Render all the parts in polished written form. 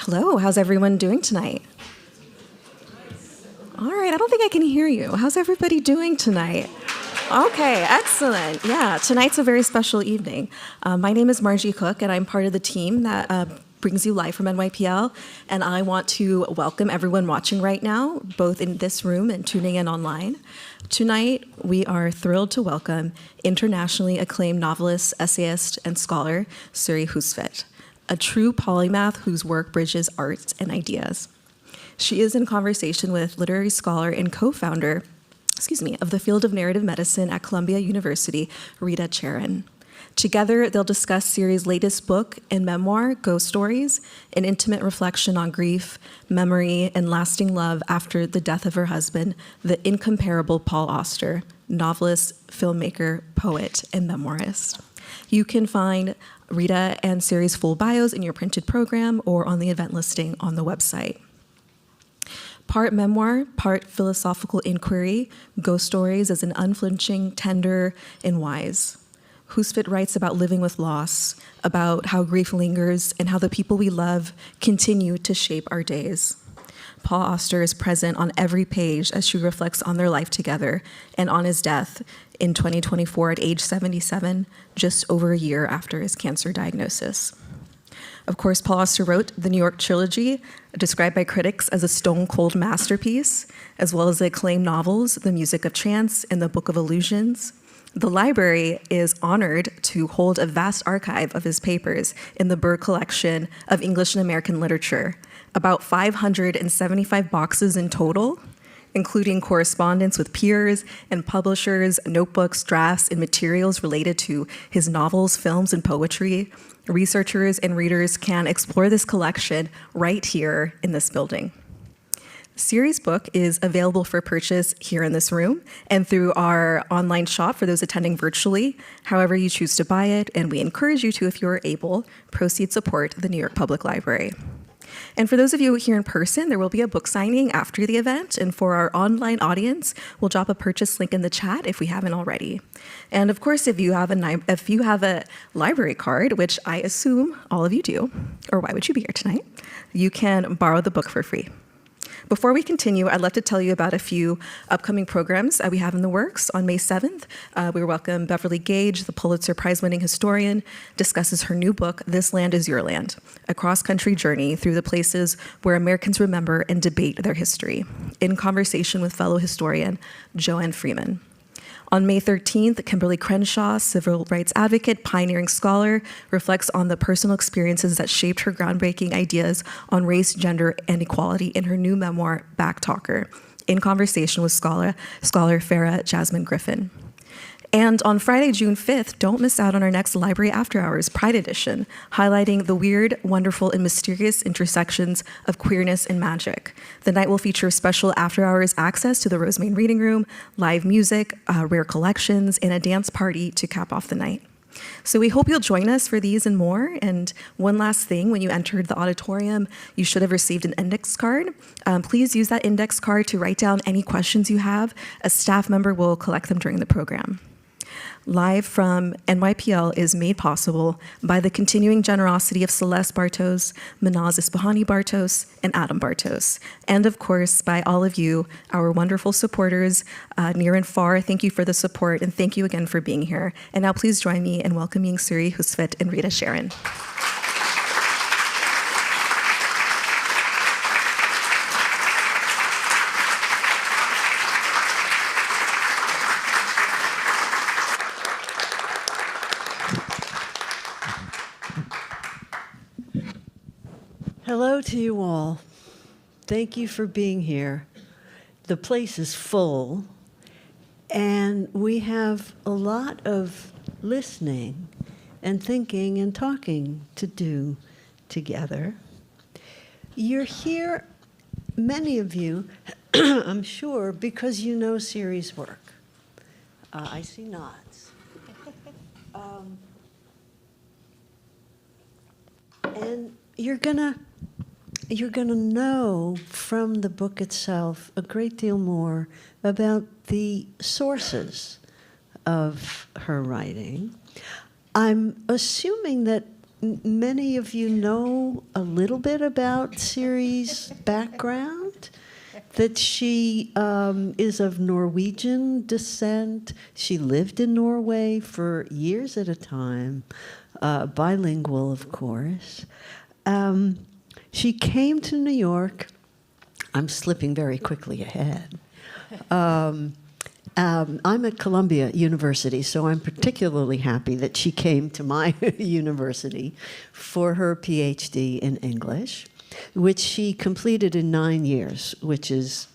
Hello, how's everyone doing tonight? All right, I don't think I can hear you. How's everybody doing tonight? Okay, excellent. Yeah, tonight's a very special evening. My name is Margie Cook, and I'm part of the team that brings you live from NYPL, and I want to welcome everyone watching right now, both in this room and tuning in online. Tonight, we are thrilled to welcome internationally acclaimed novelist, essayist, and scholar, Siri Hustvedt, a true polymath whose work bridges art and ideas. She is in conversation with literary scholar and co-founder, of the field of narrative medicine at Columbia University, Rita Charon. Together, they'll discuss Siri's latest book and memoir, Ghost Stories, an intimate reflection on grief, memory, and lasting love after the death of her husband, the incomparable Paul Auster, novelist, filmmaker, poet, and memoirist. You can find Rita and Siri's full bios in your printed program or on the event listing on the website. Part memoir, part philosophical inquiry, Ghost Stories is an unflinching, tender, and wise. Hustvedt writes about living with loss, about how grief lingers, and how the people we love continue to shape our days. Paul Auster is present on every page as she reflects on their life together and on his death in 2024 at age 77, just over a year after his cancer diagnosis. Of course, Paul Auster wrote the New York trilogy, described by critics as a stone-cold masterpiece, as well as the acclaimed novels, The Music of Chance and The Book of Illusions. The library is honored to hold a vast archive of his papers in the Burr Collection of English and American Literature, about 575 boxes in total, including correspondence with peers and publishers, notebooks, drafts, and materials related to his novels, films, and poetry. Researchers and readers can explore this collection right here in this building. Siri's book is available for purchase here in this room and through our online shop for those attending virtually, however you choose to buy it, and we encourage you to, if you're able, proceed support the New York Public Library. And for those of you here in person, there will be a book signing after the event, and for our online audience, we'll drop a purchase link in the chat if we haven't already. And of course, if you have a library card, which I assume all of you do, or why would you be here tonight, you can borrow the book for free. Before we continue, I'd love to tell you about a few upcoming programs we have in the works. On May 7th, we welcome Beverly Gage, the Pulitzer Prize-winning historian, discusses her new book, This Land Is Your Land, a cross-country journey through the places where Americans remember and debate their history, in conversation with fellow historian Joanne Freeman. On May 13th, Kimberly Crenshaw, civil rights advocate, pioneering scholar, reflects on the personal experiences that shaped her groundbreaking ideas on race, gender, and equality in her new memoir, Backtalker, in conversation with scholar Farah Jasmine Griffin. And on Friday, June 5th, don't miss out on our next Library After Hours Pride Edition, highlighting the weird, wonderful, and mysterious intersections of queerness and magic. The night will feature special after-hours access to the Rosemary Reading Room, live music, rare collections, and a dance party to cap off the night. So we hope you'll join us for these and more. And one last thing, when you entered the auditorium, you should have received an index card. Please use that index card to write down any questions you have. A staff member will collect them during the program. Live from NYPL is made possible by the continuing generosity of Celeste Bartos, Manaz Isbahani Bartos, and Adam Bartos. And of course, by all of you, our wonderful supporters, near and far. Thank you for the support, and thank you again for being here. And now please join me in welcoming Siri Hustvedt and Rita Charon. Hello to you all. Thank you for being here. The place is full, and we have a lot of listening and thinking and talking to do together. You're here, many of you, I'm sure, because you know Siri's work. I see nods. And you're gonna know from the book itself a great deal more about the sources of her writing. I'm assuming that many of you know a little bit about Siri's background, that she is of Norwegian descent. She lived in Norway for years at a time, bilingual, of course. She came to New York. I'm slipping very quickly ahead. I'm at Columbia University, so I'm particularly happy that she came to my university for her PhD in English, which she completed in 9 years, which is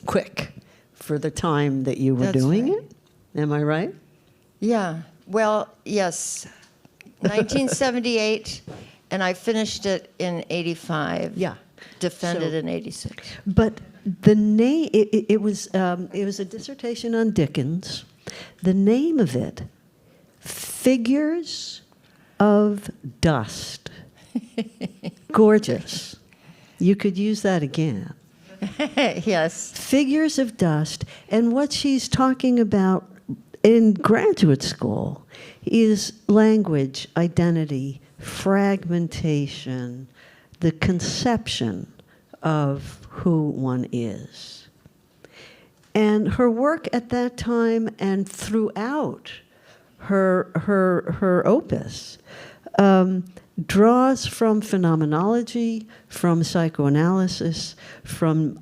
quick for the time that you were That's doing right. it. Am I right? Yeah. Well, yes. 1978, and I finished it in 85. Yeah. Defended So- in 86. But the name, it was a dissertation on Dickens. The name of it, Figures of Dust. Gorgeous. You could use that again. Yes. Figures of Dust. And what she's talking about in graduate school is language, identity, fragmentation, the conception of who one is. And her work at that time and throughout her opus draws from phenomenology, from psychoanalysis, from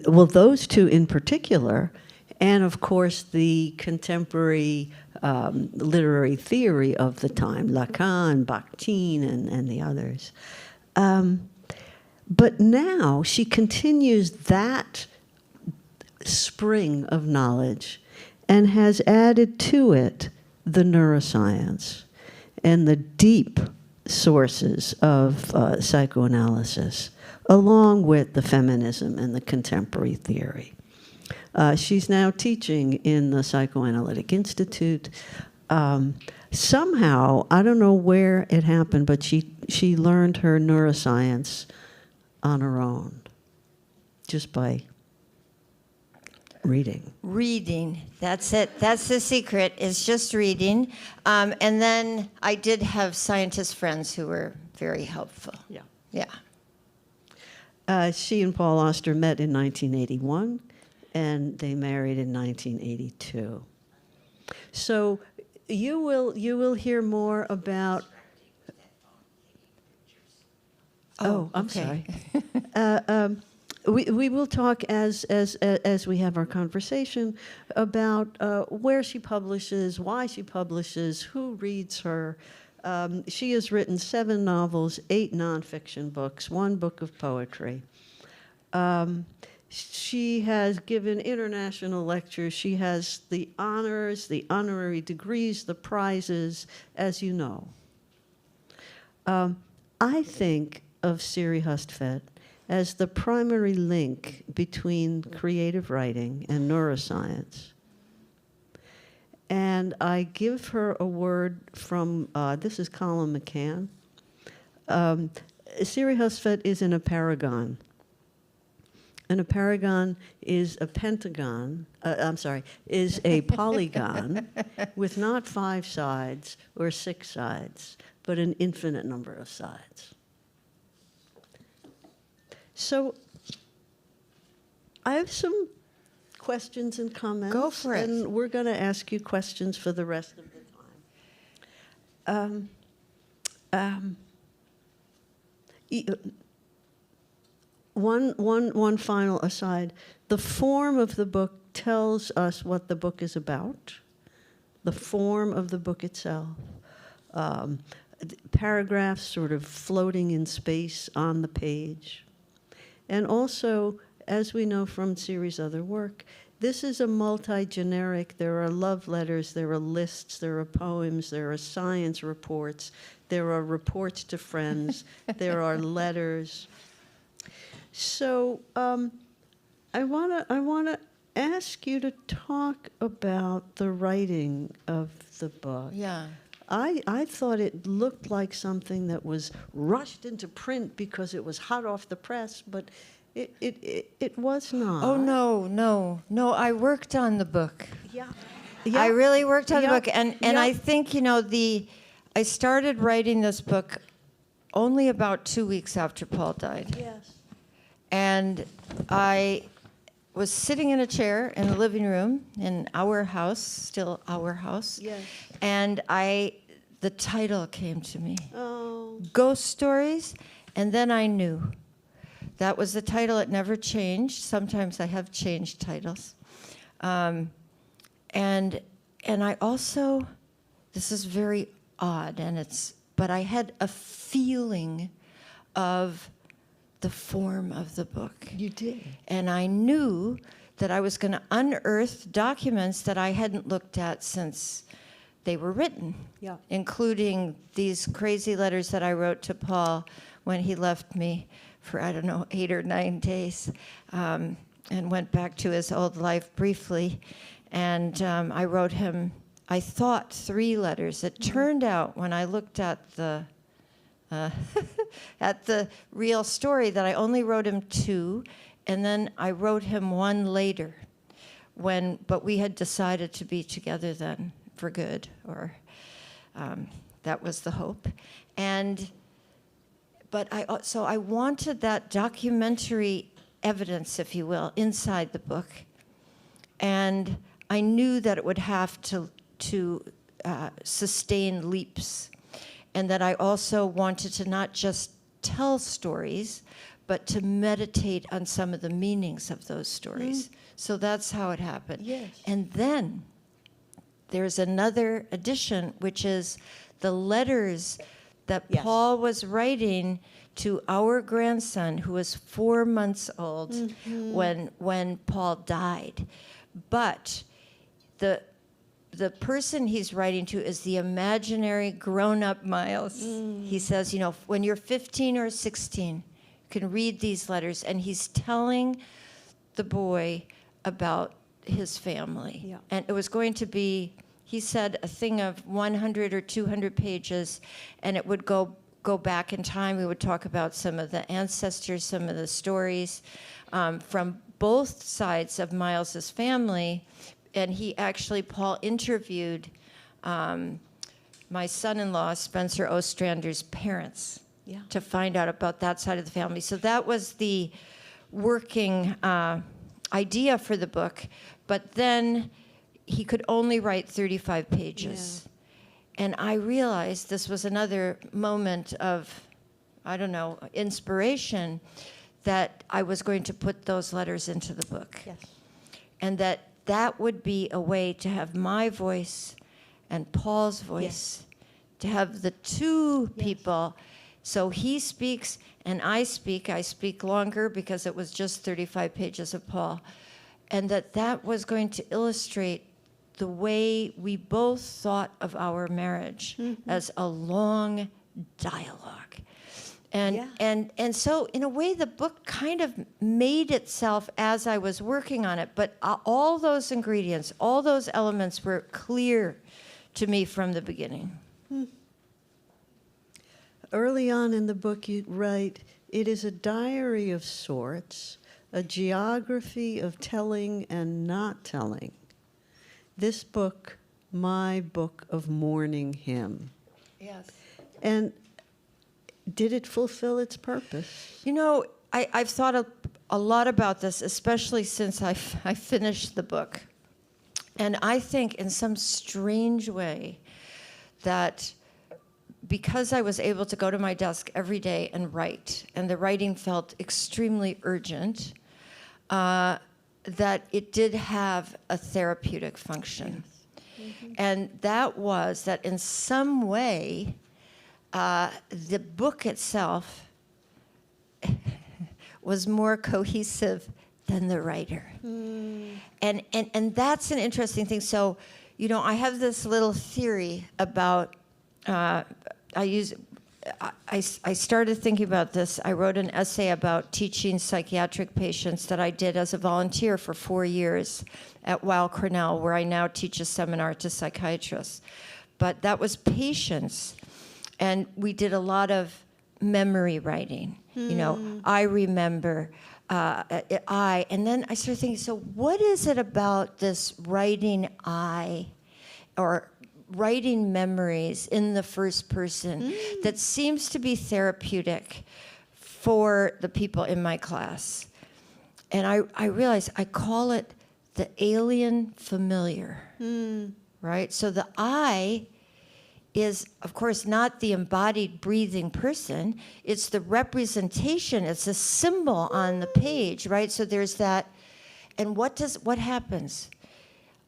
well, those two in particular, and of course the contemporary literary theory of the time, Lacan, Bakhtin, and the others. But now she continues that spring of knowledge and has added to it the neuroscience and the deep sources of psychoanalysis, along with the feminism and the contemporary theory. She's now teaching in the Psychoanalytic Institute. Somehow, I don't know where it happened, but she learned her neuroscience on her own, just by reading. Reading. That's it. That's the secret. It's just reading. And then I did have scientist friends who were very helpful. Yeah. Yeah. She and Paul Auster met in 1981, and they married in 1982. So you will hear more about. Oh, I'm okay. sorry. We will talk as we have our conversation about where she publishes, why she publishes, who reads her. She has written 7 novels, 8 nonfiction books, 1 book of poetry. She has given international lectures. She has the honors, the honorary degrees, the prizes, as you know. I think of Siri Hustvedt as the primary link between creative writing and neuroscience. And I give her a word from, this is Colin McCann. Siri Hustvedt is in a paragon. And a paragon is a pentagon, is a polygon with not 5 sides or 6 sides, but an infinite number of sides. So I have some questions and comments. Go for it. And we're going to ask you questions for the rest of the time. One final aside. The form of the book tells us what the book is about. The form of the book itself. Paragraphs sort of floating in space on the page. And also, as we know from Siri's other work, this is a multi-generic. There are love letters, there are lists, there are poems, there are science reports, there are reports to friends, there are letters. So I wanna ask you to talk about the writing of the book. Yeah. I thought it looked like something that was rushed into print because it was hot off the press, but it was not. Oh, no. I worked on the book. Yeah. I really worked on the Yep. book, and Yep. I think I started writing this book only about 2 weeks after Paul died, Yes. and I was sitting in a chair in the living room in our house, still our house, Yes. and the title came to me, Oh. Ghost Stories, and then I knew. That was the title. It never changed. Sometimes I have changed titles. And I also, this is very odd, but I had a feeling of the form of the book. You did. And I knew that I was going to unearth documents that I hadn't looked at since they were written, Yeah. including these crazy letters that I wrote to Paul when he left me for, 8 or 9 days, and went back to his old life briefly. And I wrote him, I thought 3 letters. It turned out when I looked at the at the real story that I only wrote him 2, and then I wrote him 1 later, but we had decided to be together then for good, or that was the hope. But I wanted that documentary evidence, if you will, inside the book, and I knew that it would have to sustain leaps, and that I also wanted to not just tell stories, but to meditate on some of the meanings of those stories. So that's how it happened. Yes. And then there's another addition, which is the letters that Yes. Paul was writing to our grandson, who was 4 months old when Paul died. But the person he's writing to is the imaginary grown-up Miles. He says, when you're 15 or 16, you can read these letters, and he's telling the boy about his family. Yeah. And it was going to be, he said, a thing of 100 or 200 pages, and it would go back in time. We would talk about some of the ancestors, some of the stories from both sides of Miles's family. And Paul interviewed my son-in-law, Spencer Ostrander's parents, to find out about that side of the family. So that was the working idea for the book. But then he could only write 35 pages. Yeah. And I realized this was another moment of, inspiration, that I was going to put those letters into the book. Yes. And that would be a way to have my voice and Paul's voice, to have the 2 people. So he speaks and I speak. I speak longer because it was just 35 pages of Paul. And that was going to illustrate the way we both thought of our marriage as a long dialogue. And so in a way the book kind of made itself as I was working on it, but all those ingredients, all those elements were clear to me from the beginning. Early on in the book you write, it is a diary of sorts, a geography of telling and not telling. This book, my book of mourning him. Yes. And did it fulfill its purpose? I've thought a lot about this, especially since I finished the book. And I think in some strange way that because I was able to go to my desk every day and write, and the writing felt extremely urgent, that it did have a therapeutic function. And that was that in some way, the book itself was more cohesive than the writer. And that's an interesting thing. So, I have this little theory about, I started thinking about this. I wrote an essay about teaching psychiatric patients that I did as a volunteer for 4 years at Weill Cornell, where I now teach a seminar to psychiatrists. But that was patients. And we did a lot of memory writing. I remember I, and then I started thinking, so what is it about this writing I, or writing memories in the first person that seems to be therapeutic for the people in my class? And I realized I call it the alien familiar, right? So the I is, of course, not the embodied breathing person. It's the representation. It's a symbol on the page, right? So there's that. And what happens?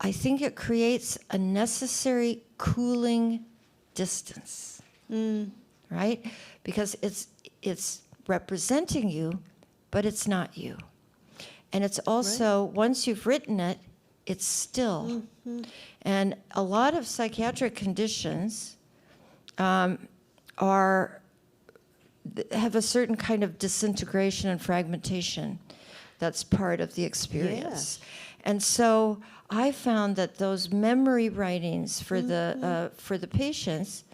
I think it creates a necessary cooling distance, right? Because it's representing you, but it's not you. And it's also, once you've written it, it's still. And a lot of psychiatric conditions have a certain kind of disintegration and fragmentation that's part of the experience. And so I found that those memory writings for the patients,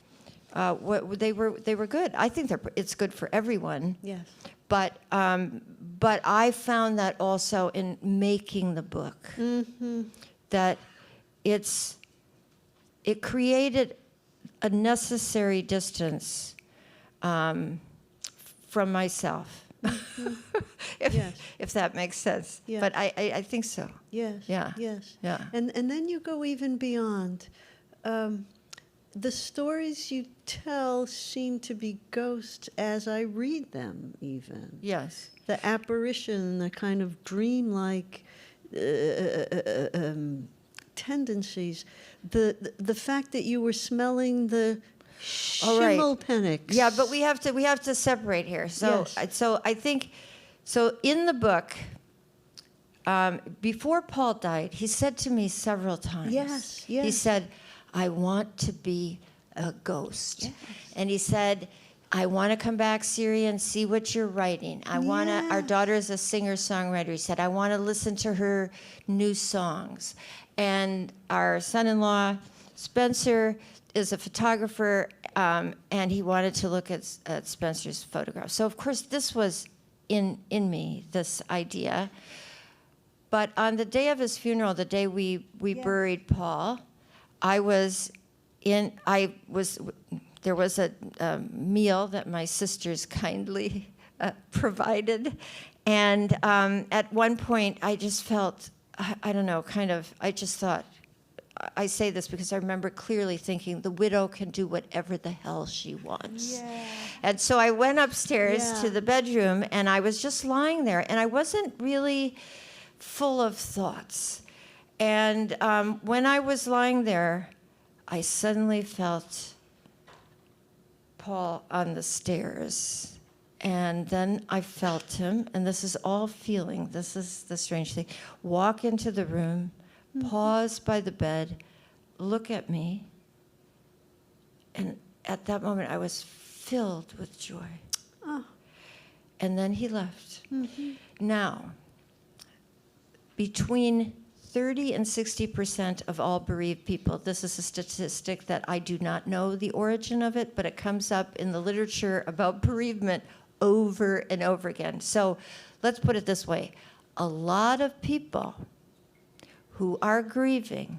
they were good. I think it's good for everyone. Yes. But I found that also in making the book, that it created a necessary distance from myself, if that makes sense. Yes. But I think so. Yes. Yeah. Yes. Yeah. And then you go even beyond. The stories you tell seem to be ghosts as I read them, even. Yes. The apparition, the kind of dreamlike tendencies. The fact that you were smelling the schimmelpenninks. Yeah, but we have to separate here. So Yes. so I think in the book, before Paul died, he said to me several times. Yes. He said, "I want to be a ghost," and he said, "I want to come back, Siri, and see what you're writing. I want to." Our daughter is a singer-songwriter. He said, "I want to listen to her new songs," and our son-in-law, Spencer, is a photographer, and he wanted to look at Spencer's photographs. So of course this was in me, this idea. But on the day of his funeral, the day we buried Paul, there was a meal that my sisters kindly provided, and at one point I just felt, I don't know, I just thought, I say this because I remember clearly thinking, the widow can do whatever the hell she wants. Yeah. And so I went upstairs to the bedroom, and I was just lying there, and I wasn't really full of thoughts. And when I was lying there, I suddenly felt Paul on the stairs. And then I felt him, and this is all feeling, this is the strange thing, walk into the room, pause by the bed, look at me, and at that moment I was filled with joy. Oh. And then he left. Now, between 30 and 60% of all bereaved people, this is a statistic that I do not know the origin of it, but it comes up in the literature about bereavement over and over again. So let's put it this way. A lot of people who are grieving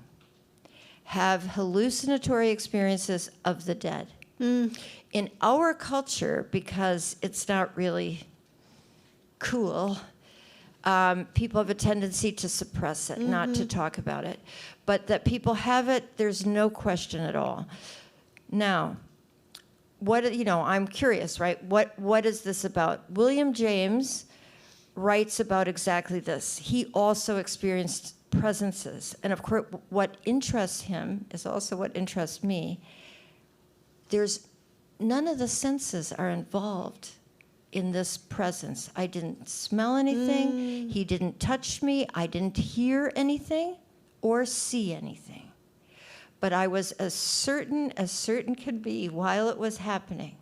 have hallucinatory experiences of the dead. In our culture, because it's not really cool, people have a tendency to suppress it, not to talk about it. But that people have it, there's no question at all. Now, I'm curious, right? What is this about? William James writes about exactly this. He also experienced presences. And of course, what interests him is also what interests me. None of the senses are involved in this presence. I didn't smell anything. He didn't touch me. I didn't hear anything or see anything. But I was as certain could be while it was happening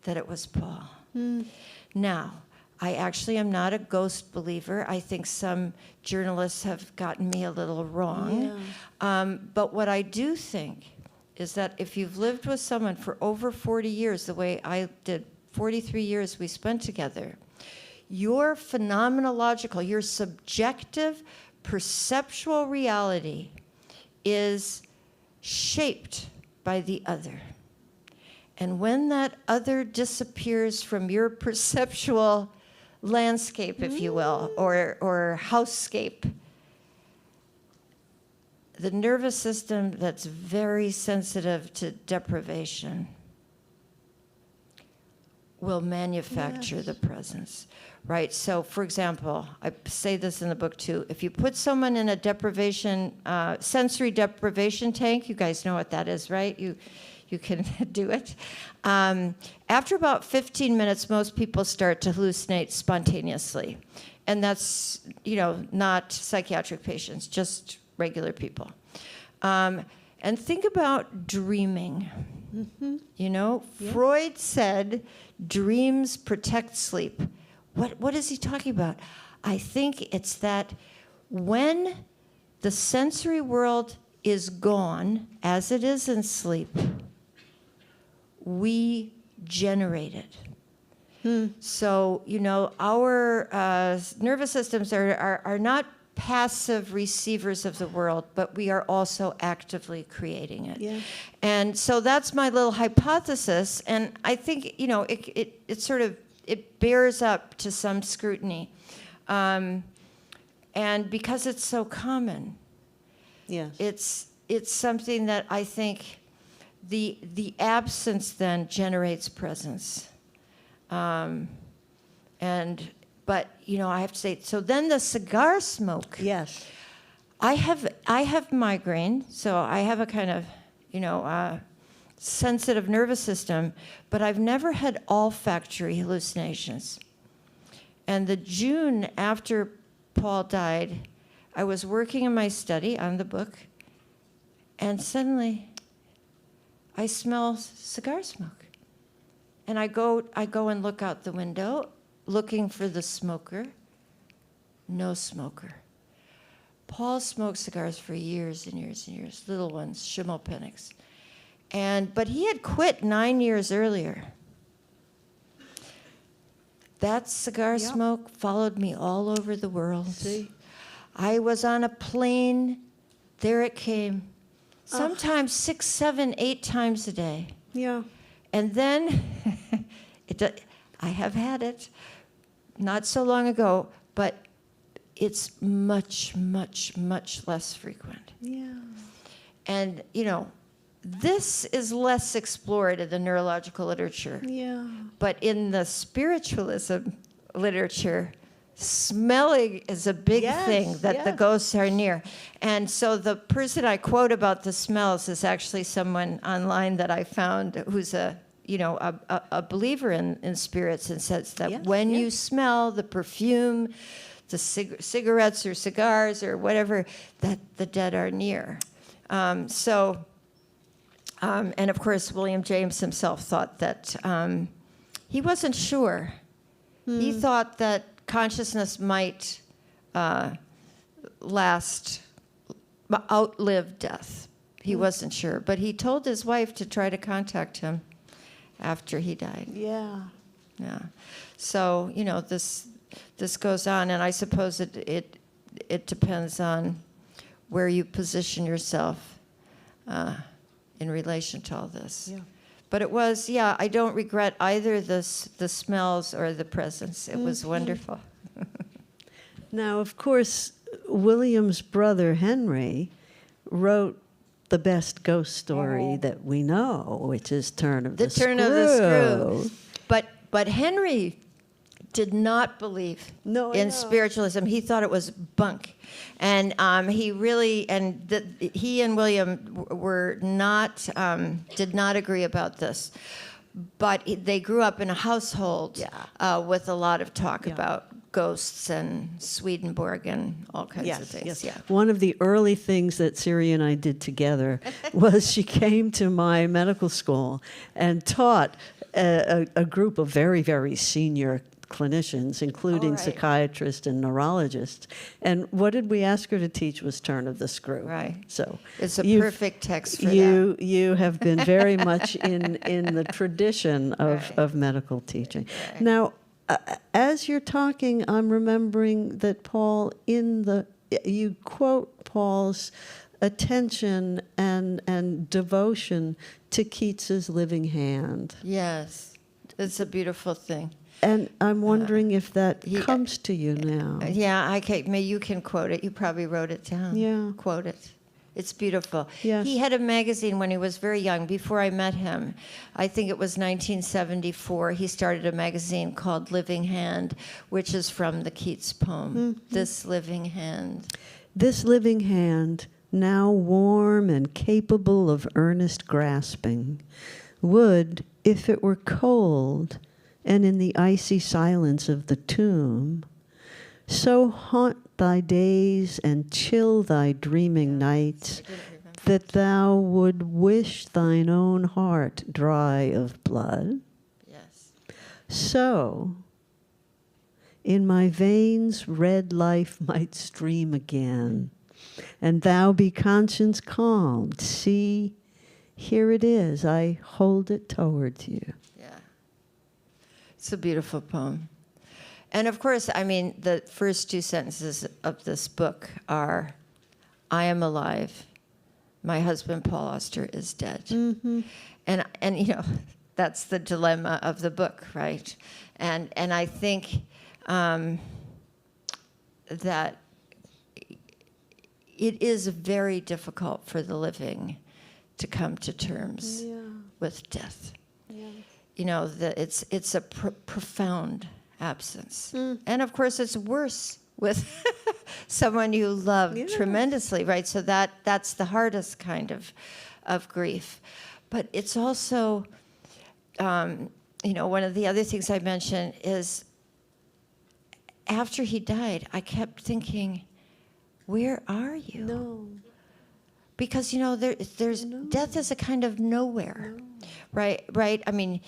that it was Paul. Now, I actually am not a ghost believer. I think some journalists have gotten me a little wrong. But what I do think is that if you've lived with someone for over 40 years, the way I did, 43 years we spent together, your phenomenological, your subjective perceptual reality is shaped by the other. And when that other disappears from your perceptual landscape, if you will, or housescape, the nervous system that's very sensitive to deprivation will manufacture the presence, right? So, for example, I say this in the book too, if you put someone in a deprivation, sensory deprivation tank, you guys know what that is, right? You can do it. After about 15 minutes, most people start to hallucinate spontaneously. And that's, not psychiatric patients, just regular people. And think about dreaming. Mm-hmm. Freud said dreams protect sleep. What is he talking about? I think it's that when the sensory world is gone, as it is in sleep, we generate it. So, our nervous systems are not passive receivers of the world, but we are also actively creating it. Yeah. And so that's my little hypothesis, and I think, it bears up to some scrutiny. And because it's so common, yes, it's something that I think the absence then generates presence. But I have to say, so then the cigar smoke. Yes. I have migraine, so I have a kind of, sensitive nervous system, but I've never had olfactory hallucinations. And the June after Paul died, I was working in my study on the book, and suddenly I smell cigar smoke. And I go and look out the window, looking for the smoker. No smoker. Paul smoked cigars for years and years and years, little ones, Schimmelpenninks. But he had quit 9 years earlier. That cigar smoke followed me all over the world. See? I was on a plane, there it came. Sometimes 6, 7, 8 times a day. Yeah. And then, I have had it, not so long ago, but it's much, much, much less frequent. Yeah. And, this is less explored in the neurological literature. Yeah. But in the spiritualism literature, smelling is a big thing that the ghosts are near. And so the person I quote about the smells is actually someone online that I found who's a believer in spirits, and says that when you smell the perfume, the cigarettes or cigars or whatever, that the dead are near. And of course, William James himself thought that he wasn't sure. He thought that consciousness might outlive death. He wasn't sure, but he told his wife to try to contact him after he died. Yeah. Yeah. So, this goes on, and I suppose it depends on where you position yourself in relation to all this. Yeah. But it was, I don't regret either the smells or the presence. It was wonderful. Now, of course, William's brother Henry wrote the best ghost story that we know, which is Turn of the Screw. Turn of the Screw. But Henry did not believe in spiritualism. He thought it was bunk. And he and William were not, did not agree about this. But they grew up in a household with a lot of talk about ghosts and Swedenborg and all kinds of things. Yes. Yeah. One of the early things that Siri and I did together was she came to my medical school and taught a group of very, very senior clinicians, including psychiatrists and neurologists. And what did we ask her to teach was Turn of the Screw. Right. So it's a perfect text for that. You have been very much in the tradition of medical teaching. Right. Now, as you're talking, I'm remembering that Paul, you quote Paul's attention and devotion to Keats's living hand. Yes, it's a beautiful thing. And I'm wondering if that comes to you now. Yeah, maybe you can quote it. You probably wrote it down. Yeah. Quote it. It's beautiful. Yes. He had a magazine when he was very young, before I met him. I think it was 1974. He started a magazine called Living Hand, which is from the Keats poem, This Living Hand. This living hand, now warm and capable of earnest grasping, would, if it were cold, and in the icy silence of the tomb, so haunt thy days and chill thy dreaming nights that thou would wish thine own heart dry of blood. Yes. So, in my veins red life might stream again, and thou be conscience calmed. See, here it is, I hold it towards you. Yeah. It's a beautiful poem. And of course, I mean, the first two sentences of this book are, I am alive. My husband, Paul Auster, is dead. Mm-hmm. And you know, that's the dilemma of the book, right? And I think that it is very difficult for the living to come to terms with death. Yeah. You know, it's a profound absence. And of course, it's worse with someone you love tremendously, right? So that's the hardest kind of grief. But it's also, you know, one of the other things I mentioned is after he died, I kept thinking, where are you? No. Because, you know, there's death is a kind of nowhere, right? I mean,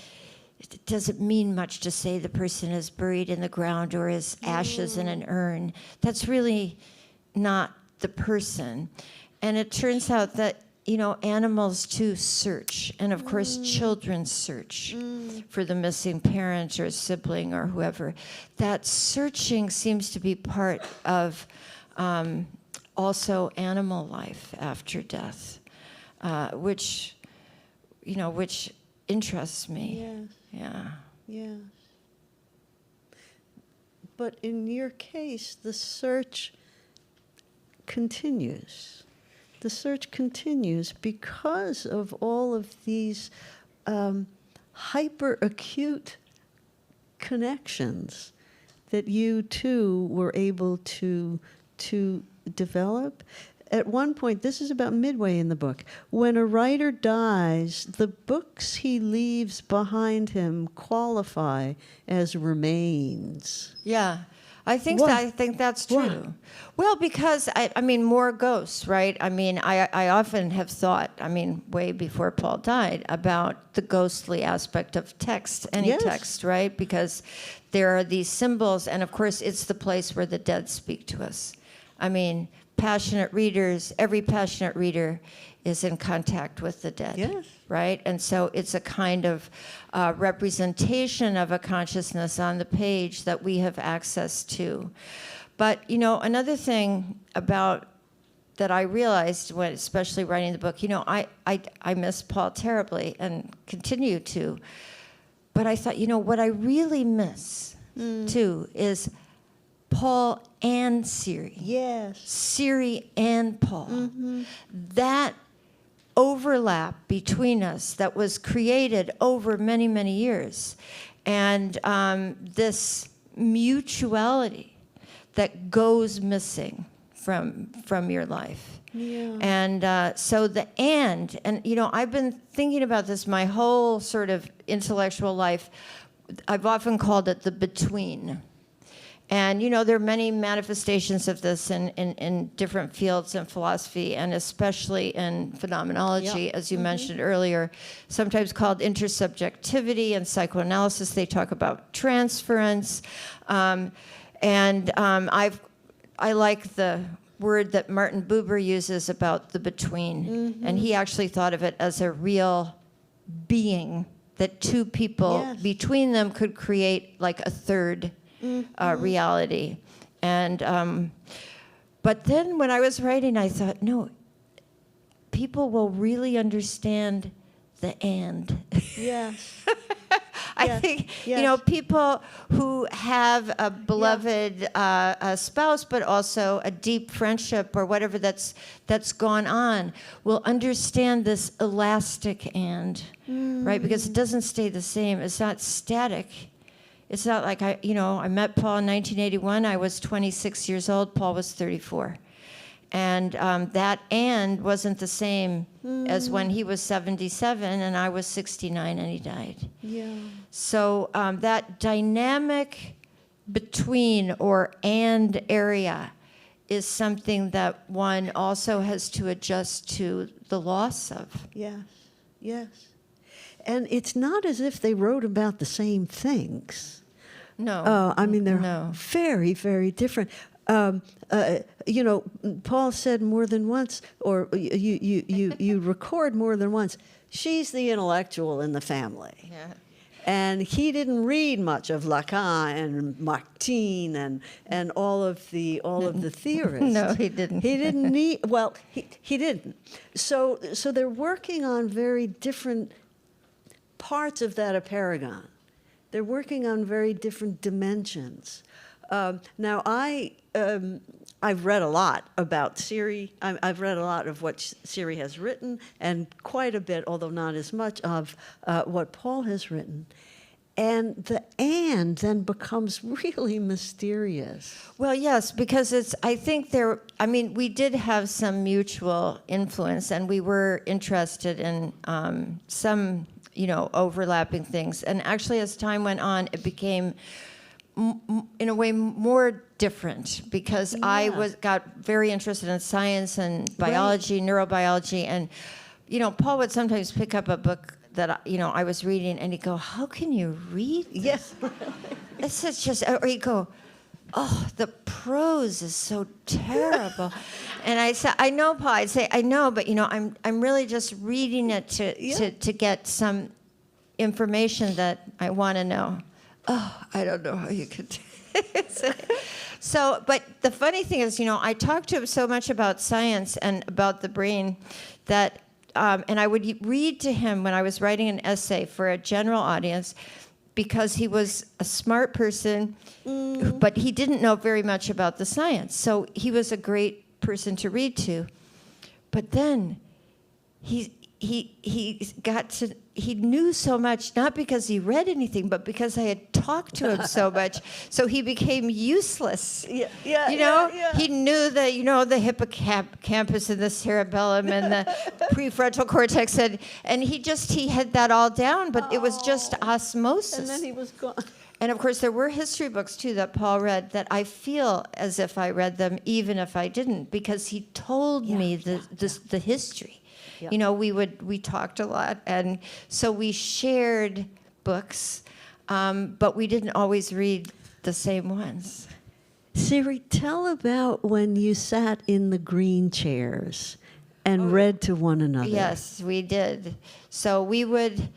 it doesn't mean much to say the person is buried in the ground or is ashes in an urn. That's really not the person. And it turns out that, you know, animals too search. And of course, children search for the missing parent or sibling or whoever. That searching seems to be part of also animal life after death, which interests me. Yes. Yeah. Yes. But in your case, the search continues. The search continues because of all of these hyper-acute connections that you too were able to develop. At one point, this is about midway in the book, when a writer dies, the books he leaves behind him qualify as remains. Yeah. I think that's true. Why? Well, because I mean, more ghosts, right? I mean, I often have thought, I mean, way before Paul died, about the ghostly aspect of text, any text, right? Because there are these symbols, and of course, it's the place where the dead speak to us. I mean, passionate readers, every passionate reader is in contact with the dead, Yes. right? And so it's a kind of representation of a consciousness on the page that we have access to. But, you know, another thing about that I realized when, especially writing the book, you know, I miss Paul terribly and continue to. But I thought, you know, what I really miss, too, is Paul and Siri. Yes. Siri and Paul. That overlap between us that was created over many, many years. And this mutuality that goes missing from your life. Yeah. And so and you know, I've been thinking about this my whole sort of intellectual life. I've often called it the between. And, you know, there are many manifestations of this in different fields in philosophy, and especially in phenomenology, as you mentioned earlier, sometimes called intersubjectivity. In psychoanalysis, they talk about transference. I like the word that Martin Buber uses about the between. And he actually thought of it as a real being that two people Yes. between them could create like a third reality. And but then when I was writing, I thought, no, people will really understand the and. Yes. I Yes, think, yes. people who have a beloved a spouse, but also a deep friendship or whatever that's gone on, will understand this elastic and, right? Because it doesn't stay the same. It's not static. It's not like I met Paul in 1981. I was 26 years old. Paul was 34. And that and wasn't the same as when he was 77 and I was 69 and he died. Yeah. So that dynamic between or and area is something that one also has to adjust to the loss of. Yes. Yes. And it's not as if they wrote about the same things. No. I mean, they're No. very, very different. Paul said more than once, or you record more than once, she's the intellectual in the family. Yeah. And he didn't read much of Lacan and Martin and all of the theorists. No, he didn't. He didn't need. Well, he didn't. So they're working on very different parts of that paragon. They're working on very different dimensions. Now, I've read a lot about Siri. I've read a lot of what Siri has written, and quite a bit, although not as much, of what Paul has written. And the and then becomes really mysterious. Well, yes, because we did have some mutual influence, and we were interested in some, overlapping things. And actually, as time went on, it became in a way more different because I got very interested in science and biology, neurobiology, and Paul would sometimes pick up a book that I was reading, and he'd go, "How can you read this?" Yes. This is just, or he'd go, "Oh, the prose is so terrible," and I said, "I know, Paul." I'd say, "I know, but I'm really just reading it to get some information that I want to know." Oh, I don't know how you could do it. So, but the funny thing is, I talked to him so much about science and about the brain that, and I would read to him when I was writing an essay for a general audience because he was a smart person, but he didn't know very much about the science. So he was a great person to read to. But then he knew so much, not because he read anything, but because I had talked to him so much. So he became useless. Yeah. He knew the hippocampus and the cerebellum and the prefrontal cortex, and he had that all down, but it was just osmosis. And then he was gone. And of course, there were history books too that Paul read that I feel as if I read them, even if I didn't, because he told me the history. Yeah. We talked a lot, and so we shared books, but we didn't always read the same ones. Siri, tell about when you sat in the green chairs and read to one another. Yes, we did. So we would,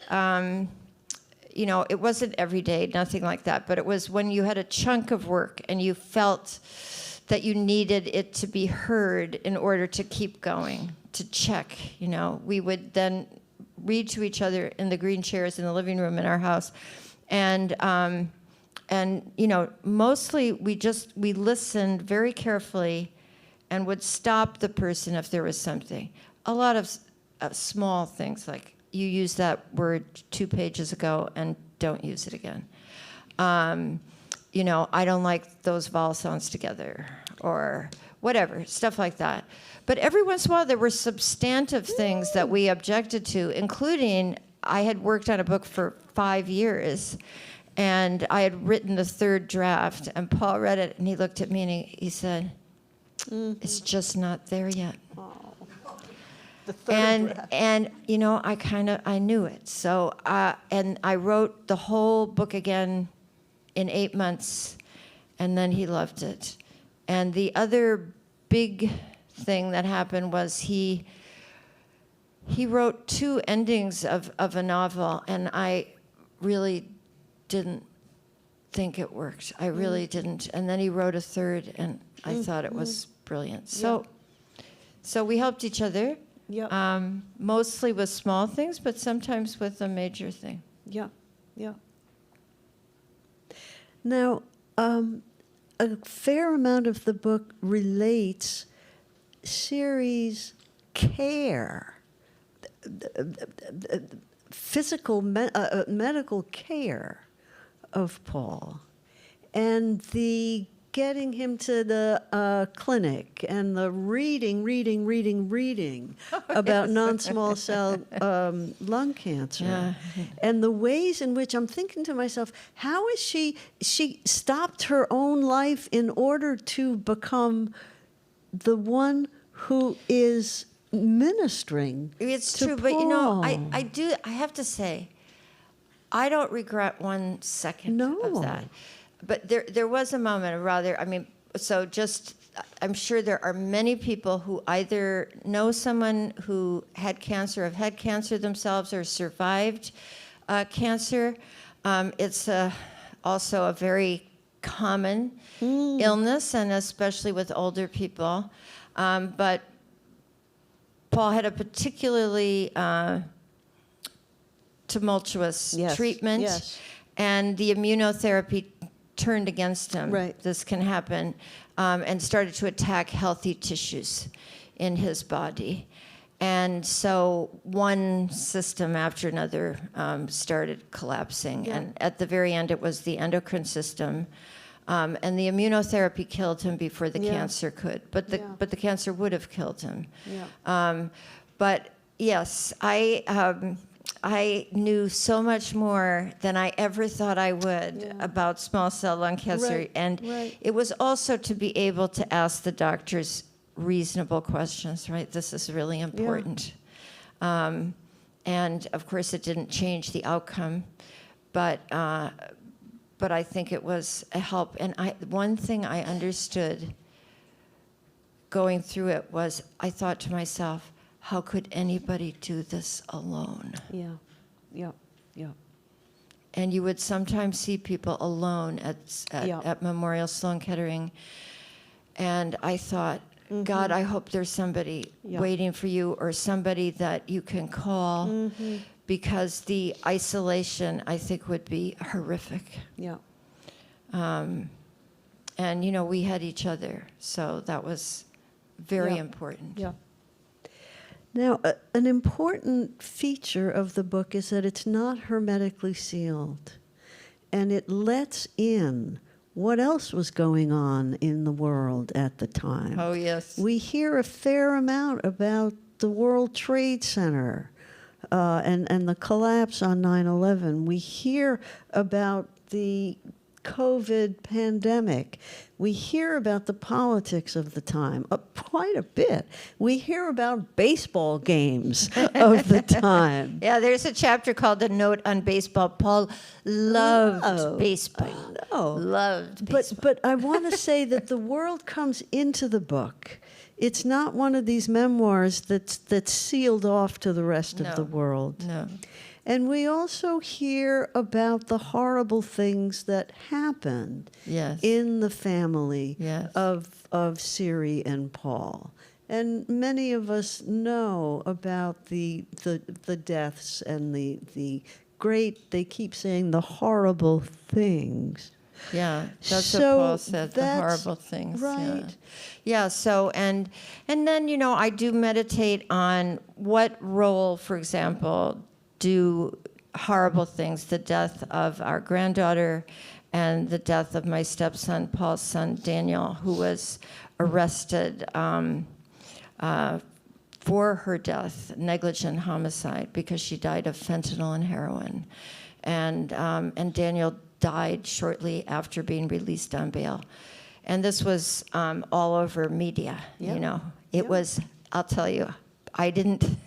it wasn't every day, nothing like that, but it was when you had a chunk of work and you felt that you needed it to be heard in order to keep going, to check. We would then read to each other in the green chairs in the living room in our house, and mostly we listened very carefully, and would stop the person if there was something. A lot of small things like you used that word 2 pages ago and don't use it again. I don't like those vowel sounds together, or whatever, stuff like that. But every once in a while, there were substantive things that we objected to, including I had worked on a book for 5 years, and I had written the 3rd draft, and Paul read it, and he looked at me, and he said, "It's just not there yet." The 3rd draft. And I knew it. So and I wrote the whole book again in 8 months, and then he loved it. And the other big thing that happened was he he wrote 2 endings of a novel, and I really didn't think it worked. I really didn't. And then he wrote a 3rd, and I thought it was brilliant. So we helped each other, mostly with small things, but sometimes with a major thing. Yeah, yeah. Now, a fair amount of the book relates Siri's care, physical, medical care of Paul, and the getting him to the clinic and the reading about non-small cell lung cancer. Yeah. And the ways in which I'm thinking to myself, how is she stopped her own life in order to become the one who is ministering It's to true, Paul. but you know, I have to say, I don't regret 1 second No. of that. But there was a moment, I'm sure there are many people who either know someone who had cancer, have had cancer themselves, or survived cancer. It's also a very common illness, and especially with older people. But Paul had a particularly tumultuous treatment, and the immunotherapy turned against him. Right. This can happen, and started to attack healthy tissues in his body. And so one system after another started collapsing. Yeah. And at the very end, it was the endocrine system. And the immunotherapy killed him before the cancer could. But the cancer would have killed him. Yeah. But yes, I knew so much more than I ever thought I would about small cell lung cancer. Right, And right. it was also to be able to ask the doctors reasonable questions, right? This is really important. And of course, it didn't change the outcome, but I think it was a help. And one thing I understood going through it was, I thought to myself, how could anybody do this alone? Yeah. And you would sometimes see people alone at Memorial Sloan Kettering. And I thought, God, I hope there's somebody waiting for you, or somebody that you can call, because the isolation, I think, would be horrific. Yeah. And, you know, we had each other, so that was very important. Yeah. Now, an important feature of the book is that it's not hermetically sealed, and it lets in what else was going on in the world at the time. Oh, yes. We hear a fair amount about the World Trade Center and the collapse on 9/11. We hear about the COVID pandemic. We hear about the politics of the time quite a bit. We hear about baseball games of the time. Yeah, there's a chapter called A Note on Baseball. Paul loved baseball. I know. Loved baseball. But I want to say that the world comes into the book. It's not one of these memoirs that's sealed off to the rest of the world. No. And we also hear about the horrible things that happened in the family of Siri and Paul. And many of us know about the deaths and the great, they keep saying, the horrible things. Yeah, that's So what Paul said, the that's horrible things. right. Yeah, so, and then, you know, I do meditate on what role, for example, do horrible things, the death of our granddaughter and the death of my stepson, Paul's son, Daniel, who was arrested for her death, negligent homicide, because she died of fentanyl and heroin. And Daniel died shortly after being released on bail. And this was all over media, you know. It was, I'll tell you, I didn't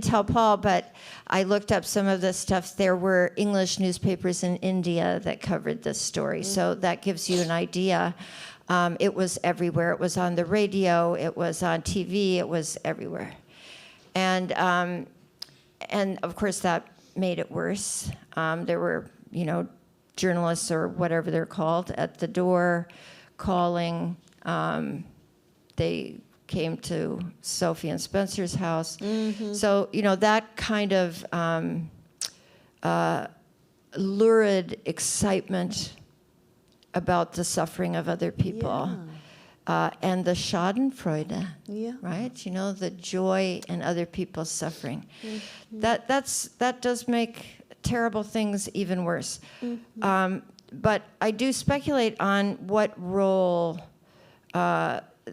tell Paul, but I looked up some of the stuff. There were English newspapers in India that covered this story, so that gives you an idea. It was everywhere. It was on the radio. It was on TV. It was everywhere. And of course that made it worse. There were, journalists or whatever they're called at the door calling. They came to Sophie and Spencer's house. So, that kind of lurid excitement about the suffering of other people. And the Schadenfreude, right? The joy in other people's suffering. That does make terrible things even worse. But I do speculate on what role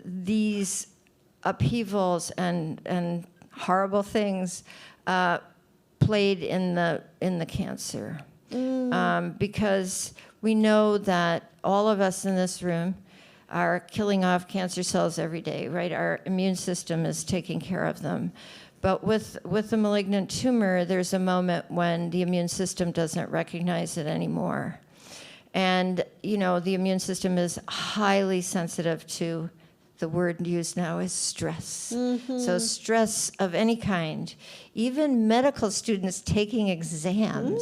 these upheavals and horrible things played in the cancer, because we know that all of us in this room are killing off cancer cells every day, right? Our immune system is taking care of them. But with a malignant tumor, there's a moment when the immune system doesn't recognize it anymore. And, the immune system is highly sensitive to, the word used now is stress. So stress of any kind. Even medical students taking exams,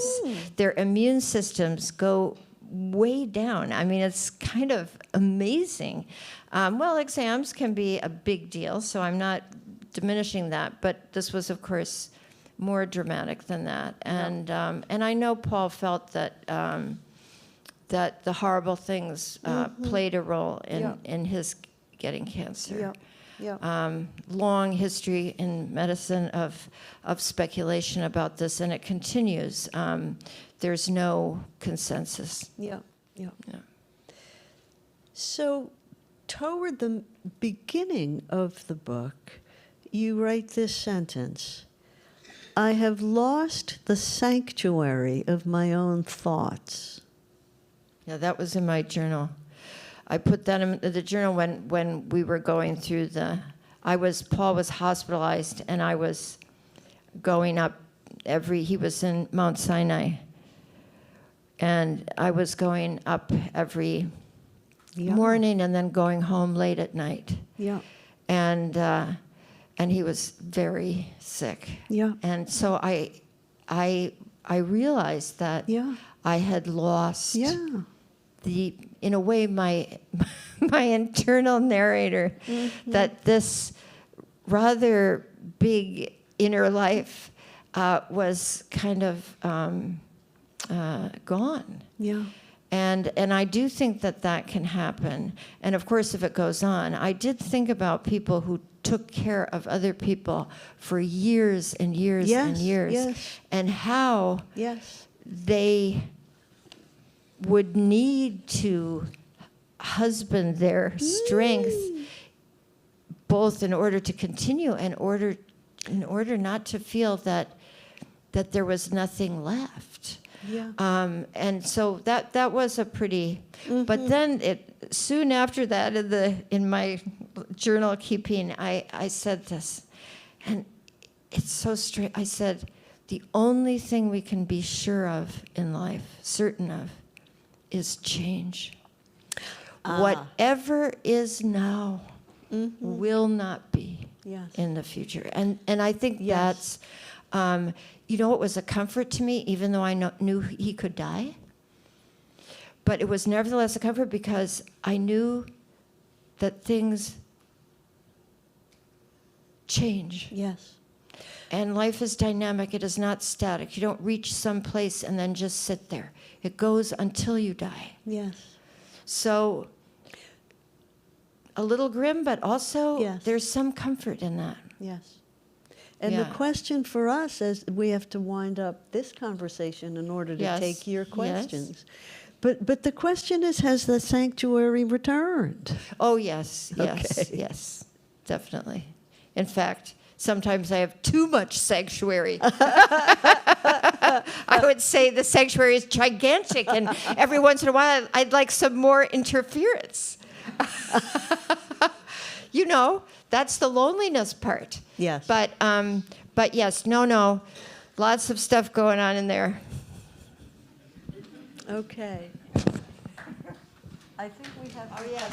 their immune systems go way down. I mean, it's kind of amazing. Exams can be a big deal, so I'm not diminishing that, but this was, of course, more dramatic than that. And I know Paul felt that that the horrible things played a role in his getting cancer. Long history in medicine of speculation about this, and it continues. There's no consensus. Yeah. So, toward the beginning of the book, you write this sentence: I have lost the sanctuary of my own thoughts. Yeah, that was in my journal. I put that in the journal when we were going through Paul was hospitalized, and I was going up he was in Mount Sinai, and I was going up every morning and then going home late at night. And he was very sick. And so I realized that I had lost in a way, my internal narrator, that this rather big inner life was kind of gone. And I do think that can happen. And of course, if it goes on, I did think about people who took care of other people for years and years and years, and how they would need to husband their strength, both in order to continue and in order not to feel that there was nothing left. And so that was a pretty. But then soon after that, in my journal keeping, I said this, and it's so straight. I said, the only thing we can be sure of in life, certain of, is change. Whatever is now will not be in the future. And I think that's, it was a comfort to me, even though I knew he could die. But it was nevertheless a comfort because I knew that things change. And life is dynamic. It is not static. You don't reach some place and then just sit there. It goes until you die. So a little grim, but also there's some comfort in that. And the question for us, as we have to wind up this conversation in order to take your questions. But the question is, has the sanctuary returned? Oh, yes, definitely. In fact, sometimes I have too much sanctuary. I would say the sanctuary is gigantic, and every once in a while I'd like some more interference. That's the loneliness part. But yes, no, lots of stuff going on in there. Okay. I think we have. Oh yes.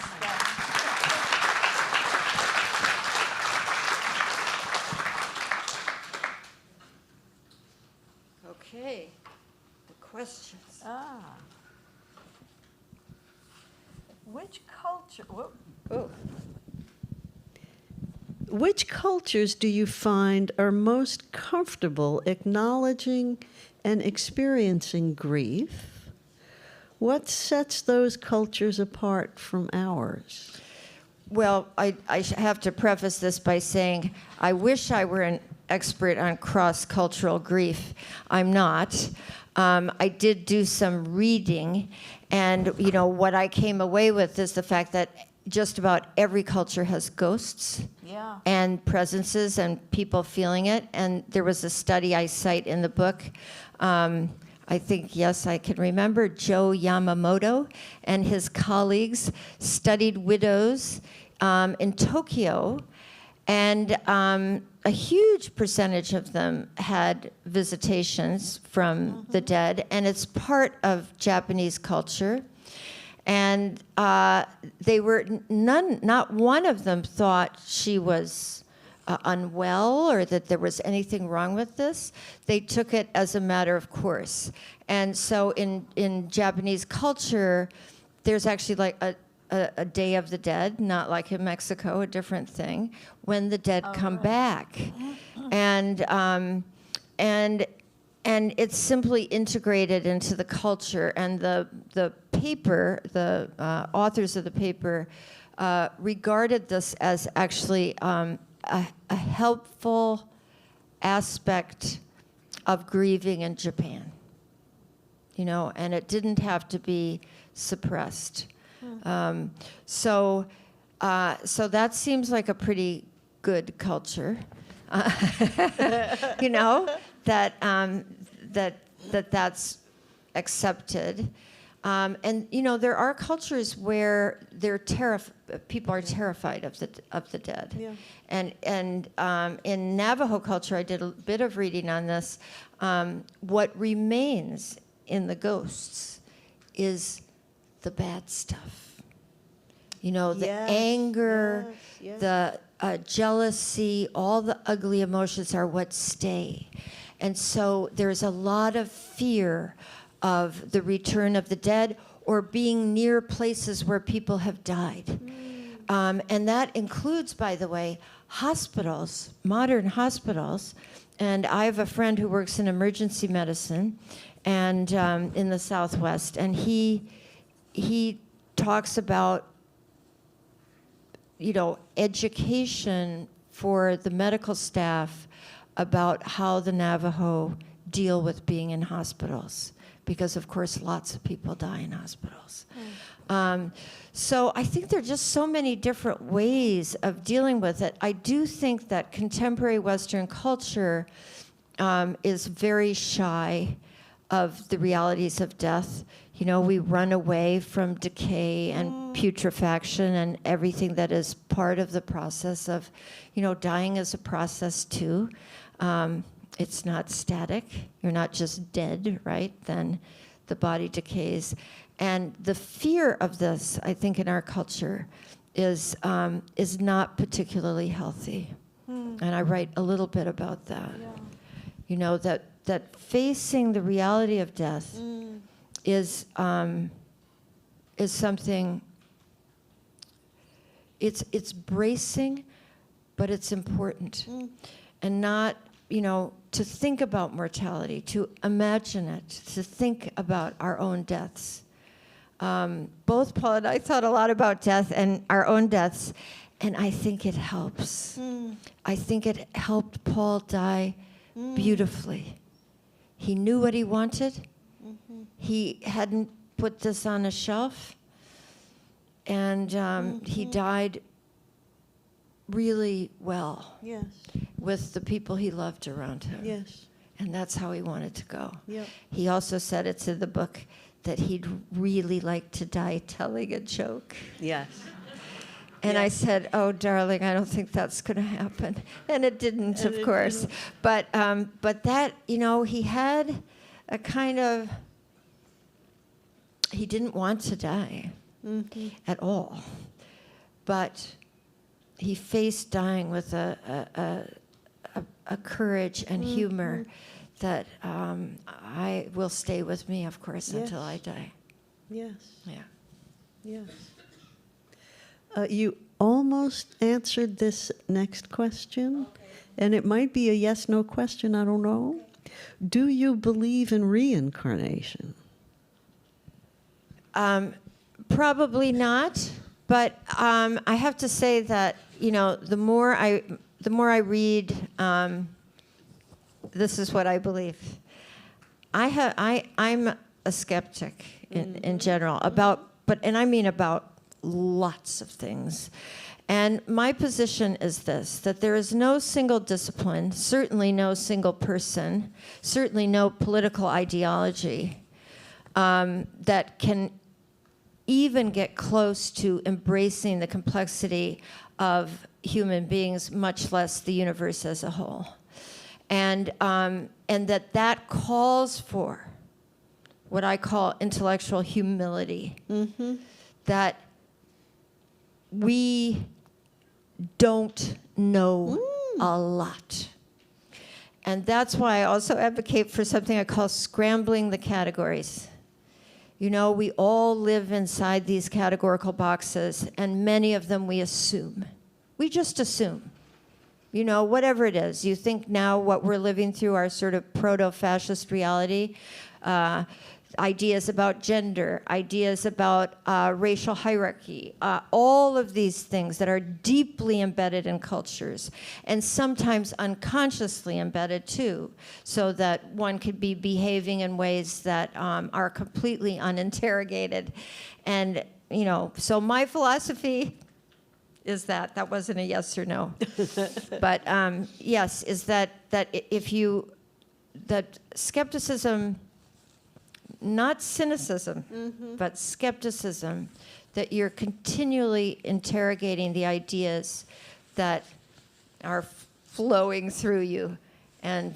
Okay, the questions. Which culture? Which cultures do you find are most comfortable acknowledging and experiencing grief? What sets those cultures apart from ours? Well, I have to preface this by saying I wish I were an expert on cross-cultural grief. I'm not. I did do some reading, and what I came away with is the fact that just about every culture has ghosts and presences and people feeling it. And there was a study I cite in the book. I think, yes, I can remember, Joe Yamamoto and his colleagues studied widows in Tokyo, and a huge percentage of them had visitations from the dead, and it's part of Japanese culture. And not one of them thought she was unwell or that there was anything wrong with this. They took it as a matter of course. And so in Japanese culture, there's actually like a Day of the Dead, not like in Mexico, a different thing, when the dead come back. And it's simply integrated into the culture. And the paper, the authors of the paper, regarded this as actually a helpful aspect of grieving in Japan. And it didn't have to be suppressed. So that seems like a pretty good culture. That's accepted. And there are cultures where people are terrified of the dead. Yeah. And in Navajo culture, I did a bit of reading on this. What remains in the ghosts is the bad stuff. The Yes, anger, yes. the jealousy, all the ugly emotions are what stay. And so there's a lot of fear of the return of the dead or being near places where people have died. And that includes, by the way, hospitals, modern hospitals. And I have a friend who works in emergency medicine and in the Southwest, and he talks about education for the medical staff about how the Navajo deal with being in hospitals, because of course lots of people die in hospitals. So I think there are just so many different ways of dealing with it. I do think that contemporary Western culture is very shy of the realities of death. We run away from decay and putrefaction and everything that is part of the process of, dying is a process too. It's not static. You're not just dead, right? Then the body decays. And the fear of this, I think, in our culture is not particularly healthy. And I write a little bit about that. Yeah. That facing the reality of death is something. It's bracing, but it's important, and not to think about mortality, to imagine it, to think about our own deaths. Both Paul and I thought a lot about death and our own deaths, and I think it helps. I think it helped Paul die beautifully. He knew what he wanted. He hadn't put this on a shelf, and he died really well. Yes. With the people he loved around him. Yes. And that's how he wanted to go. Yep. He also said, it's in the book, that he'd really like to die telling a joke. Yes. And I said, oh, darling, I don't think that's going to happen. And it didn't, And of it course. didn't. But that, he had a kind of, he didn't want to die at all. But he faced dying with a courage and humor that I will stay with me, of course, Yes. until I die. Yes. Yeah. Yes. You almost answered this next question, and it might be a yes/no question, I don't know. Do you believe in reincarnation? Probably not, but I have to say that the more I read, this is what I believe. I'm a skeptic in general and I mean about lots of things. And my position is this, that there is no single discipline, certainly no single person, certainly no political ideology that can even get close to embracing the complexity of human beings, much less the universe as a whole. And that calls for what I call intellectual humility. Mm-hmm. That we don't know a lot. And that's why I also advocate for something I call scrambling the categories. We all live inside these categorical boxes, and many of them we assume. We just assume. Whatever it is. You think now what we're living through are sort of proto-fascist reality, ideas about gender, ideas about racial hierarchy, all of these things that are deeply embedded in cultures and sometimes unconsciously embedded too, so that one could be behaving in ways that are completely uninterrogated. And, so my philosophy is that wasn't a yes or no. But yes, is that skepticism, not cynicism, but skepticism, that you're continually interrogating the ideas that are flowing through you and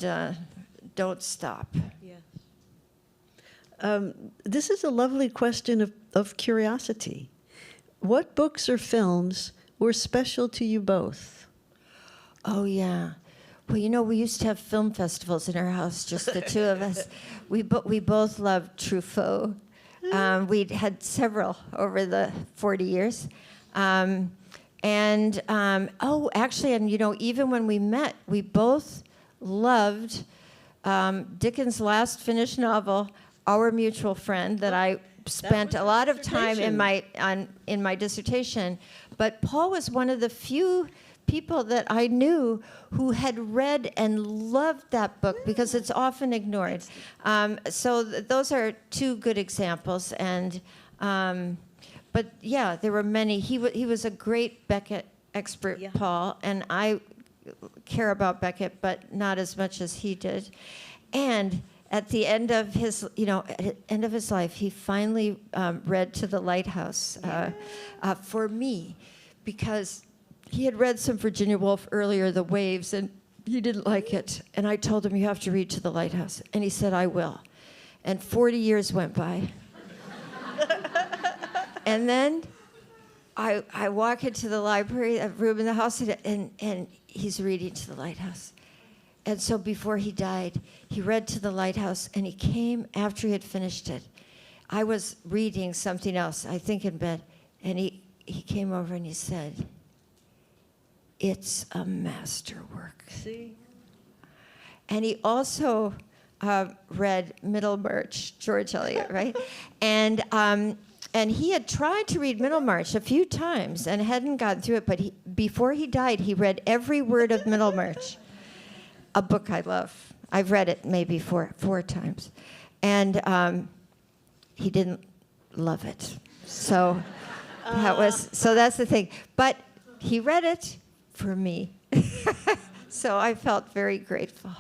don't stop. Yes. This is a lovely question of curiosity. What books or films were special to you both? Oh, yeah. Well, we used to have film festivals in our house, just the two of us. We both loved Truffaut. We'd had several over the 40 years. Actually, even when we met, we both loved Dickens' last finished novel, Our Mutual Friend, that I spent a lot of time in my dissertation. But Paul was one of the few people that I knew who had read and loved that book, because it's often ignored. So those are two good examples. And but yeah, there were many. He was a great Beckett expert, yeah. Paul, and I care about Beckett, but not as much as he did. And at the end of his, end of his life, he finally read To the Lighthouse for me, because he had read some Virginia Woolf earlier, The Waves, and he didn't like it. And I told him, you have to read To the Lighthouse. And he said, I will. And 40 years went by. And then I walk into the library, a room in the house, and he's reading To the Lighthouse. And so before he died, he read To the Lighthouse, and he came after he had finished it. I was reading something else, I think in bed, and he came over and he said, it's a masterwork. See? And he also read Middlemarch, George Eliot, right? And he had tried to read Middlemarch a few times and hadn't gotten through it, but before he died, he read every word of Middlemarch, a book I love. I've read it maybe four times. And he didn't love it. So that's the thing. But he read it for me. So I felt very grateful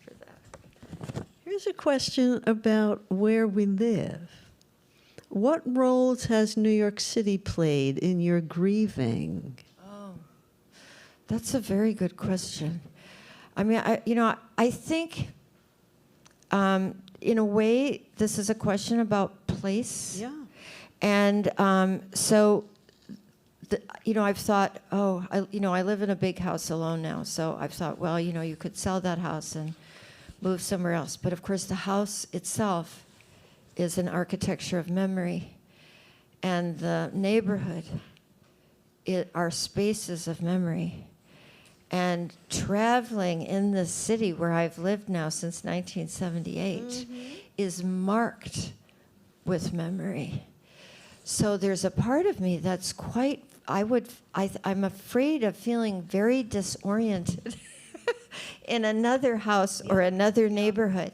for that. Here's a question about where we live. What roles has New York City played in your grieving? Oh, that's a very good question. I mean, I think in a way this is a question about place. Yeah. And so I've thought, I live in a big house alone now, so I've thought, well, you could sell that house and move somewhere else. But of course, the house itself is an architecture of memory, and the neighborhood are spaces of memory. And traveling in the city where I've lived now since 1978 is marked with memory. So there's a part of me that's quite, I'm afraid of feeling very disoriented in another house or another neighborhood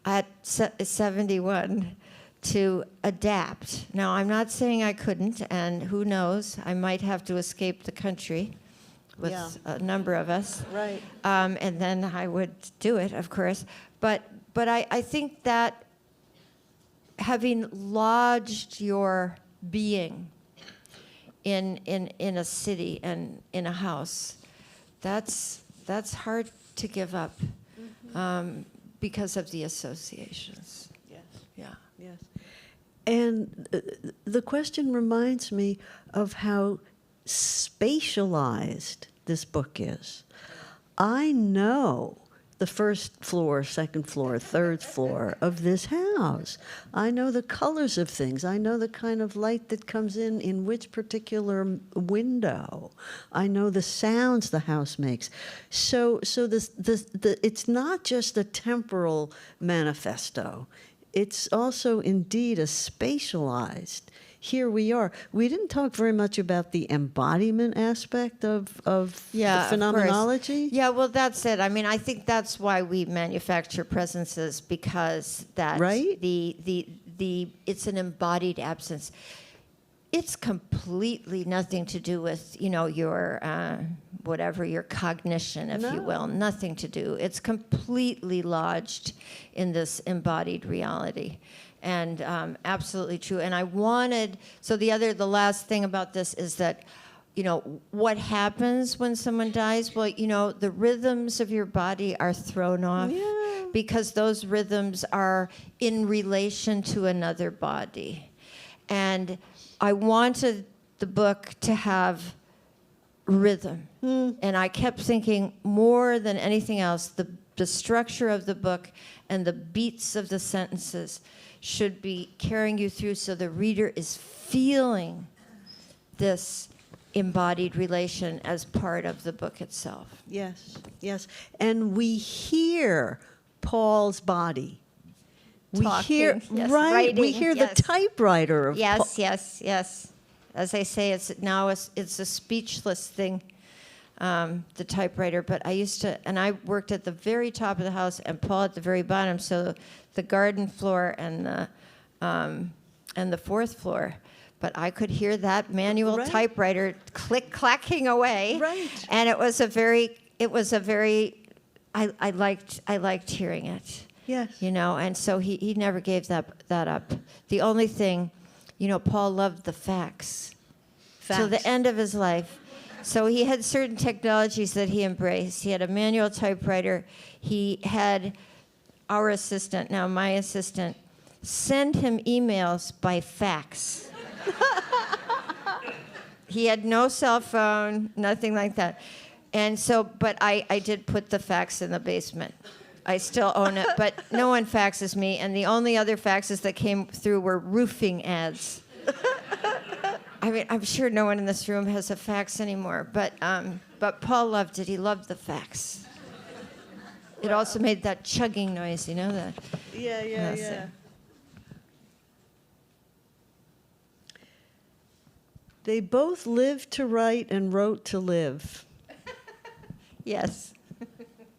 at 71 to adapt. Now, I'm not saying I couldn't, and who knows, I might have to escape the country with a number of us. Right. And then I would do it, of course. But I think that having lodged your being in a city and in a house, that's hard to give up because of the associations. Yes. Yeah. Yes. And the question reminds me of how spatialized this book is. I know the first floor, second floor, third floor of this house. I know the colors of things. I know the kind of light that comes in which particular window. I know the sounds the house makes. So it's not just a temporal manifesto. It's also indeed a spatialized. Here we are. We didn't talk very much about the embodiment aspect of the phenomenology. Yeah, well, that's it. I mean, I think that's why we manufacture presences, because that Right? the it's an embodied absence. It's completely nothing to do with, your whatever, your cognition, if you will. Nothing to do. It's completely lodged in this embodied reality. And absolutely true. And I wanted, so the last thing about this is that, what happens when someone dies? Well, the rhythms of your body are thrown off because those rhythms are in relation to another body. And I wanted the book to have rhythm. And I kept thinking, more than anything else, the structure of the book and the beats of the sentences should be carrying you through, so the reader is feeling this embodied relation as part of the book itself. Yes, yes. And we hear Paul's body. We hear, Talking, yes, right, we writing, hear yes. the typewriter of Paul. Yes. As I say, it's a speechless thing, the typewriter. But I used to, and I worked at the very top of the house and Paul at the very bottom. So the garden floor and the fourth floor. But I could hear that manual typewriter clacking away. Right. And it was a very, I liked hearing it. Yes. And so he never gave that up. The only thing, Paul loved the fax. Till the end of his life. So he had certain technologies that he embraced. He had a manual typewriter. He had our assistant, now my assistant, send him emails by fax. He had no cell phone, nothing like that. And so, but I did put the fax in the basement. I still own it, but no one faxes me, and the only other faxes that came through were roofing ads. I mean, I'm sure no one in this room has a fax anymore, but Paul loved it. He loved the fax. It also made that chugging noise, that. Yeah. They both lived to write and wrote to live. Yes.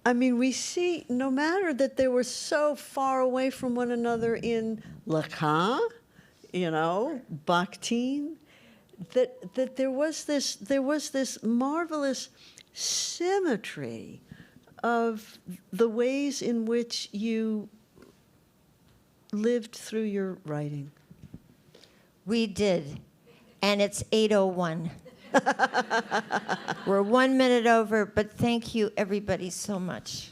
I mean, we see, no matter that they were so far away from one another in Lacan, Bakhtin, that there was this marvelous symmetry of the ways in which you lived through your writing. We did. And it's 8:01. We're 1 minute over, but thank you, everybody, so much.